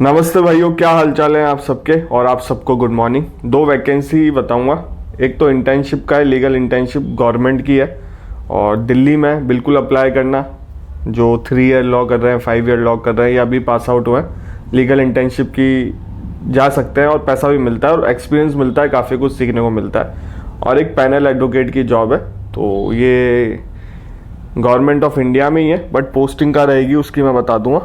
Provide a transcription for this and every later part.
नमस्ते भाइयों, क्या हालचाल है आप सबके। और आप सबको गुड मॉर्निंग। दो वैकेंसी बताऊंगा। एक तो इंटर्नशिप का है, लीगल इंटर्नशिप गवर्नमेंट की है और दिल्ली में बिल्कुल अप्लाई करना। जो 3 ईयर लॉ कर रहे हैं, 5 ईयर लॉ कर रहे हैं या अभी पास आउट हुए हैं, लीगल इंटर्नशिप की जा सकते हैं और पैसा भी मिलता है और एक्सपीरियंस मिलता है, काफ़ी कुछ सीखने को मिलता है। और एक पैनल एडवोकेट की जॉब है, तो ये गवर्नमेंट ऑफ इंडिया में ही है, बट पोस्टिंग का रहेगी उसकी मैं बता दूंगा।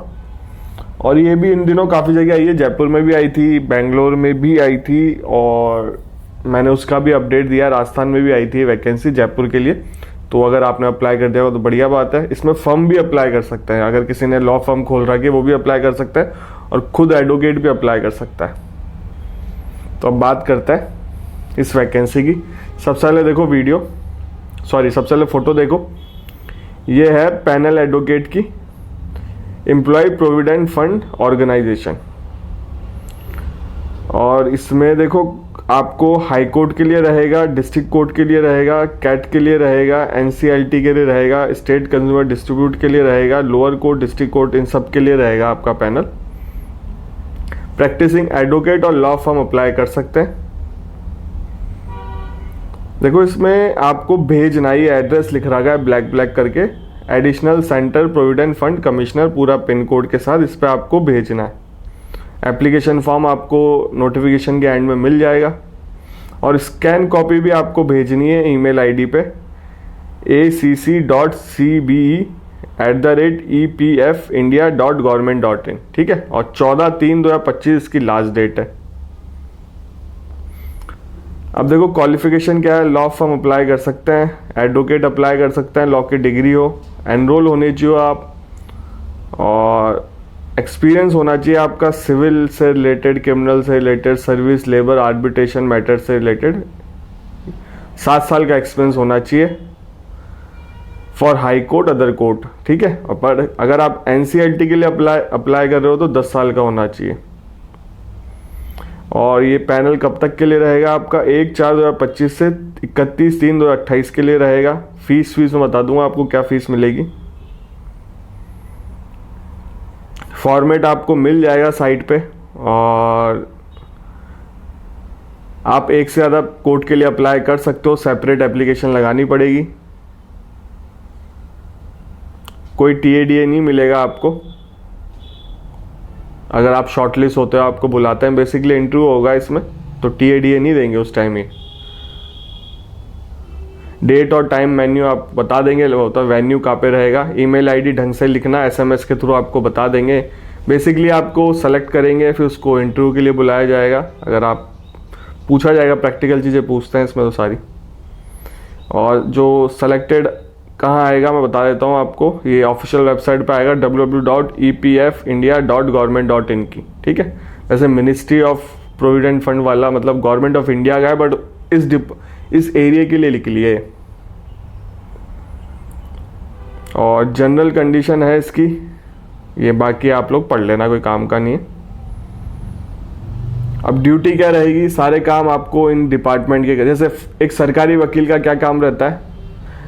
और ये भी इन दिनों काफ़ी जगह आई है, जयपुर में भी आई थी, बेंगलोर में भी आई थी और मैंने उसका भी अपडेट दिया। राजस्थान में भी आई थी वैकेंसी जयपुर के लिए। तो अगर आपने अप्लाई कर दिया हो तो बढ़िया बात है। इसमें फर्म भी अप्लाई कर सकते हैं, अगर किसी ने लॉ फर्म खोल रखी है वो भी अप्लाई कर सकता है और खुद एडवोकेट भी अप्लाई कर सकता है। तो अब बात करते हैं इस वैकेंसी की। सबसे पहले देखो सबसे पहले फोटो देखो। ये है पैनल एडवोकेट की, एम्प्लॉय प्रोविडेंट फंड ऑर्गेनाइजेशन। और इसमें देखो आपको हाई कोर्ट के लिए रहेगा, डिस्ट्रिक्ट कोर्ट के लिए रहेगा, कैट के लिए रहेगा, एनसीएलटी के लिए रहेगा, स्टेट कंज्यूमर डिस्ट्रीब्यूट के लिए रहेगा, लोअर कोर्ट, डिस्ट्रिक्ट कोर्ट, इन सब के लिए रहेगा आपका पैनल। प्रैक्टिसिंग एडवोकेट और लॉ फर्म अप्लाई कर सकते हैं। देखो इसमें आपको भेजना, ये एड्रेस लिख रखा है ब्लैक करके, additional centre provident fund commissioner, पूरा पिन कोड के साथ इस पर आपको भेजना है। एप्लीकेशन फॉर्म आपको नोटिफिकेशन के एंड में मिल जाएगा और स्कैन कॉपी भी आपको भेजनी है ईमेल आईडी पे acc.cbe@epfindia.government.in, ठीक है। और 14/3/2025 इसकी लास्ट डेट है। अब देखो क्वालिफिकेशन क्या है। लॉ फर्म अप्लाई कर सकते हैं, एडवोकेट अप्लाई कर सकते हैं, लॉ की डिग्री हो, एनरोल होने चाहिए आप, और एक्सपीरियंस होना चाहिए आपका सिविल से रिलेटेड, क्रिमिनल से related, service, labour, arbitration matter से रिलेटेड 7 साल का एक्सपीरियंस होना चाहिए for high court, other court, ठीक है। और पर अगर आप एनसीएलटी के लिए अप्लाई कर रहे हो तो 10 साल का होना चाहिए। और ये पैनल कब तक के लिए रहेगा आपका? 1/4/2025 से 31/3/2028 के लिए रहेगा। फीस मैं बता दूंगा आपको क्या फीस मिलेगी। फॉर्मेट आपको मिल जाएगा साइट पे और आप एक से ज़्यादा कोर्ट के लिए अप्लाई कर सकते हो, सेपरेट एप्लीकेशन लगानी पड़ेगी। कोई टीएडीए नहीं मिलेगा आपको। अगर आप शॉर्टलिस्ट होते हो, आपको बुलाते हैं, बेसिकली इंटरव्यू होगा इसमें, तो टीएडीए नहीं देंगे उस टाइम ही। डेट और टाइम मेन्यू आप बता देंगे, होता है वेन्यू कहाँ पे रहेगा। ईमेल आईडी ढंग से लिखना, एसएमएस के थ्रू आपको बता देंगे। बेसिकली आपको सेलेक्ट करेंगे, फिर उसको इंटरव्यू के लिए बुलाया जाएगा। अगर आप पूछा जाएगा, प्रैक्टिकल चीज़ें पूछते हैं इसमें तो सारी। और जो सेलेक्टेड कहाँ आएगा मैं बता देता हूँ आपको। ये ऑफिशियल वेबसाइट पे आएगा www.epfindia.government.in की, ठीक है। जैसे मिनिस्ट्री ऑफ प्रोविडेंट फंड वाला, मतलब गवर्नमेंट ऑफ इंडिया का है, बट इस एरिया के लिए लिख लिए। और जनरल कंडीशन है इसकी ये, बाकी आप लोग पढ़ लेना, कोई काम का नहीं है। अब ड्यूटी क्या रहेगी? सारे काम आपको इन डिपार्टमेंट के, जैसे एक सरकारी वकील का क्या काम रहता है,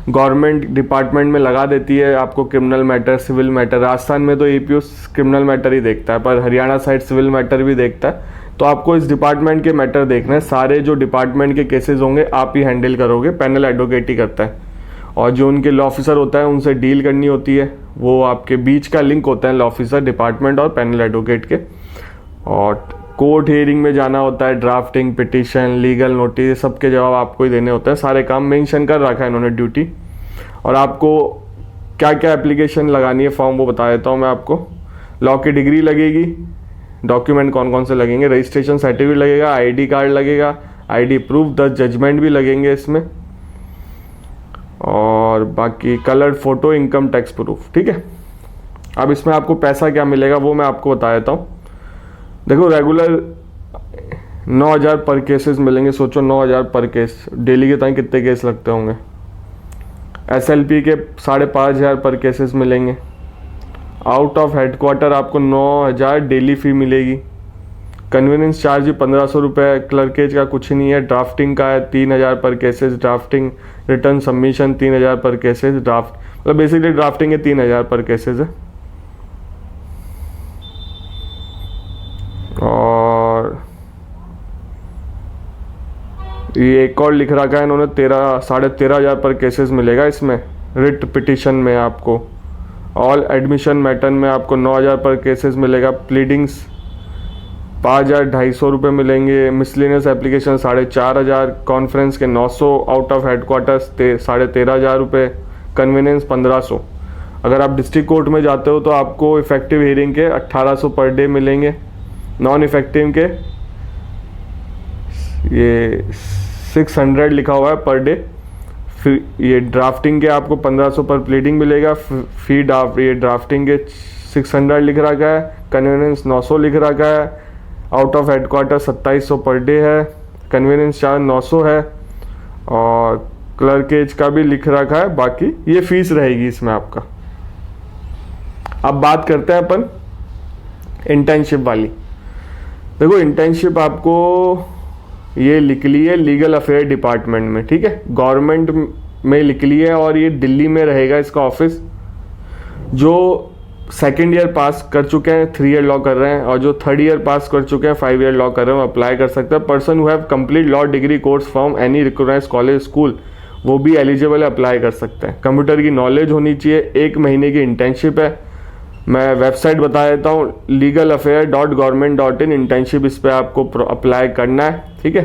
गवर्नमेंट डिपार्टमेंट में लगा देती है आपको criminal matter, civil matter. Rajasthan में तो एपीओ क्रिमिनल मैटर ही देखता है, पर हरियाणा साइड सिविल मैटर भी देखता है। तो आपको इस डिपार्टमेंट के मैटर देखना है। सारे जो डिपार्टमेंट के केसेस होंगे आप ही हैंडल करोगे, पैनल एडवोकेट ही करता है। और जो उनके लॉ ऑफिसर होता है उनसे डील करनी होती है, वो आपके बीच का लिंक होता है लॉ ऑफिसर, डिपार्टमेंट और पैनल एडवोकेट के। और कोर्ट हियरिंग में जाना होता है, ड्राफ्टिंग, पिटिशन, लीगल नोटिस, सबके जवाब आपको ही देने होते हैं। सारे काम मेंशन कर रखा है इन्होंने ड्यूटी। और आपको क्या क्या एप्लीकेशन लगानी है, फॉर्म, वो बता देता हूँ मैं आपको। लॉ की डिग्री लगेगी, डॉक्यूमेंट कौन कौन से लगेंगे, रजिस्ट्रेशन सर्टिफिकेट लगेगा, आईडी कार्ड लगेगा, आईडी प्रूफ, 10 जजमेंट भी लगेंगे इसमें, और बाकी coloured photo, income tax proof, ठीक है। अब इसमें आपको पैसा क्या मिलेगा वो मैं आपको बता देता हूँ। देखो रेगुलर 9,000 पर केसेस मिलेंगे। सोचो 9,000 पर केस, डेली के टाइम कितने केस लगते होंगे। एसएलपी के 5,500 पर केसेस मिलेंगे। आउट ऑफ हेडक्वार्टर आपको 9,000 डेली फी मिलेगी। कन्वीनियंस चार्ज 1,500 रुपये, क्लर्केज का कुछ नहीं है। ड्राफ्टिंग का है 3,000 पर केसेस, ड्राफ्टिंग, रिटर्न सबमिशन 3,000 पर केसेस, ड्राफ्ट, मतलब बेसिकली ड्राफ्टिंग के 3,000 पर केसेस है। ये एक और लिख रखा है इन्होंने 13,500 पर केसेस मिलेगा इसमें। रिट पिटिशन में आपको, ऑल एडमिशन मैटर में आपको 9,000 पर केसेस मिलेगा। प्लीडिंग्स 5,250 रुपये मिलेंगे। Miscellaneous application 4,500। कॉन्फ्रेंस के 900। आउट ऑफ हेडक्वार्टर्स 13,500 रुपये। कन्वीनियंस 1,500। अगर आप डिस्ट्रिक्ट कोर्ट में जाते हो तो आपको इफेक्टिव हियरिंग के 1,800 पर डे मिलेंगे। नॉन इफेक्टिव के ये 600 लिखा हुआ है पर डे। फिर ये ड्राफ्टिंग के आपको 1,500 पर प्लीडिंग मिलेगा। फी ये ड्राफ्टिंग के 600 लिख रखा है। कन्वीनियंस 900 लिख रखा है। Out of headquarter 2,700 per day है। कन्वीनियंस चार्ज 900 है। और क्लर्केज का भी लिख रखा है। बाकी ये फीस रहेगी इसमें आपका। अब बात करते हैं अपन इंटर्नशिप वाली। देखो इंटर्नशिप आपको ये लिख ली है लीगल अफेयर डिपार्टमेंट में, ठीक है, गवर्नमेंट में लिख ली है और ये दिल्ली में रहेगा इसका ऑफिस। जो सेकेंड ईयर पास कर चुके हैं 3 ईयर लॉ कर रहे हैं, और जो थर्ड ईयर पास कर चुके हैं 5 ईयर लॉ कर रहे हैं, वो अप्लाई कर सकते हैं। Person who have complete law degree course from any recognised college school, वो भी एलिजिबल है, अप्लाई कर सकते हैं। कंप्यूटर की नॉलेज होनी चाहिए। 1 महीने की इंटर्नशिप है। मैं वेबसाइट बता देता हूँ, legalaffair.government.in। इंटर्नशिप इस पर आपको अप्लाई करना है, ठीक है।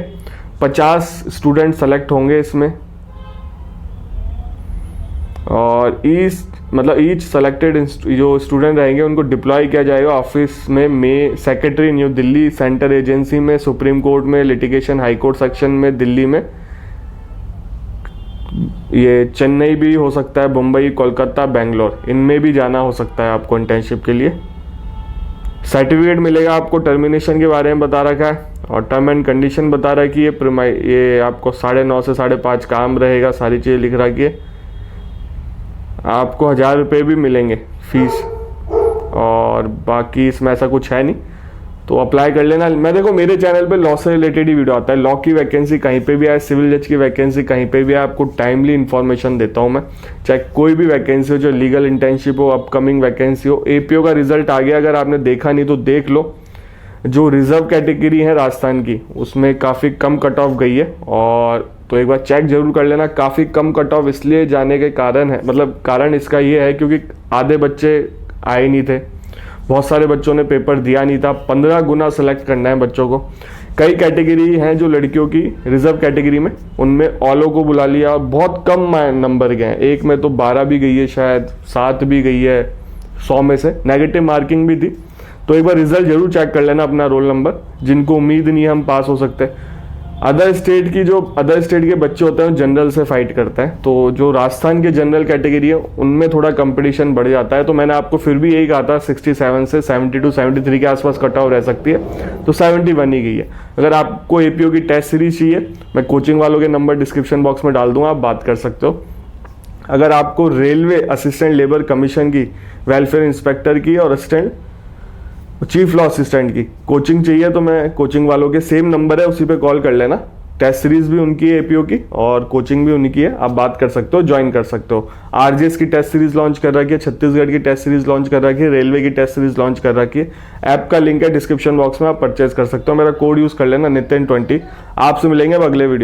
50 स्टूडेंट सेलेक्ट होंगे इसमें, और ईच सेलेक्टेड जो स्टूडेंट रहेंगे उनको डिप्लॉय किया जाएगा ऑफिस में secretary new Delhi, centre agency में, सुप्रीम कोर्ट में, लिटिगेशन हाई कोर्ट सेक्शन में दिल्ली में, ये चेन्नई भी हो सकता है, मुंबई, कोलकाता, बेंगलोर, इनमें भी जाना हो सकता है आपको इंटर्नशिप के लिए। सर्टिफिकेट मिलेगा आपको। टर्मिनेशन के बारे में बता रखा है, और टर्म एंड कंडीशन बता रहा है कि ये आपको 9:30 से 5:30 काम रहेगा। सारी चीज़ें लिख रखी है। आपको 1,000 रुपये भी मिलेंगे फीस, और बाकी इसमें ऐसा कुछ है नहीं, तो अप्लाई कर लेना। मैं देखो मेरे चैनल पे लॉ से रिलेटेड ही वीडियो आता है। लॉ की वैकेंसी कहीं पे भी आए, सिविल जज की वैकेंसी कहीं पे भी आए, आपको टाइमली इन्फॉर्मेशन देता हूँ मैं। चाहे कोई भी वैकेंसी हो, जो लीगल इंटर्नशिप हो, अपकमिंग वैकेंसी हो। एपीओ का रिजल्ट आ गया, अगर आपने देखा नहीं तो देख लो। जो रिजर्व कैटेगरी है राजस्थान की, उसमें काफ़ी कम कट ऑफ गई है, और तो एक बार चेक जरूर कर लेना। काफ़ी कम कट ऑफ इसलिए जाने के कारण है, मतलब कारण इसका ये है क्योंकि आधे बच्चे आए नहीं थे, बहुत सारे बच्चों ने पेपर दिया नहीं था। 15 गुना सेलेक्ट करना है बच्चों को। कई कैटेगरी हैं जो लड़कियों की रिजर्व कैटेगरी में, उनमें ऑलो को बुला लिया, बहुत कम नंबर गए हैं। एक में तो 12 भी गई है, शायद 7 भी गई है 100 में से। नेगेटिव मार्किंग भी थी। तो एक बार रिजल्ट जरूर चेक कर लेना अपना रोल नंबर, जिनको उम्मीद नहीं है हम पास हो सकते हैं। अदर स्टेट के बच्चे होते हैं जनरल से फाइट करते हैं, तो जो राजस्थान के जनरल कैटेगरी है उनमें थोड़ा कंपटीशन बढ़ जाता है। तो मैंने आपको फिर भी यही कहा था 67 से 72 73 के आसपास कट ऑफ रह सकती है, तो 71 ही गई है। अगर आपको एपीओ की टेस्ट सीरीज चाहिए, मैं कोचिंग वालों के नंबर डिस्क्रिप्शन बॉक्स में डाल दूंगा, आप बात कर सकते हो। अगर आपको रेलवे असिस्टेंट लेबर कमीशन की, वेलफेयर इंस्पेक्टर की और असिस्टेंट चीफ लॉ असिस्टेंट की कोचिंग चाहिए, तो मैं कोचिंग वालों के सेम नंबर है, उसी पे कॉल कर लेना। टेस्ट सीरीज भी उनकी है एपीओ की, और कोचिंग भी उनकी है, आप बात कर सकते हो, ज्वाइन कर सकते हो। आरजेएस की टेस्ट सीरीज लॉन्च कर रखी है, छत्तीसगढ़ की टेस्ट सीरीज लॉन्च कर रखी है, रेलवे की टेस्ट सीरीज लॉन्च कर रखी है। ऐप का लिंक है डिस्क्रिप्शन बॉक्स में, आप परचेज कर सकते हो। मेरा कोड यूज कर लेना नितिन 20। आपसे मिलेंगे अब अगले वीडियो।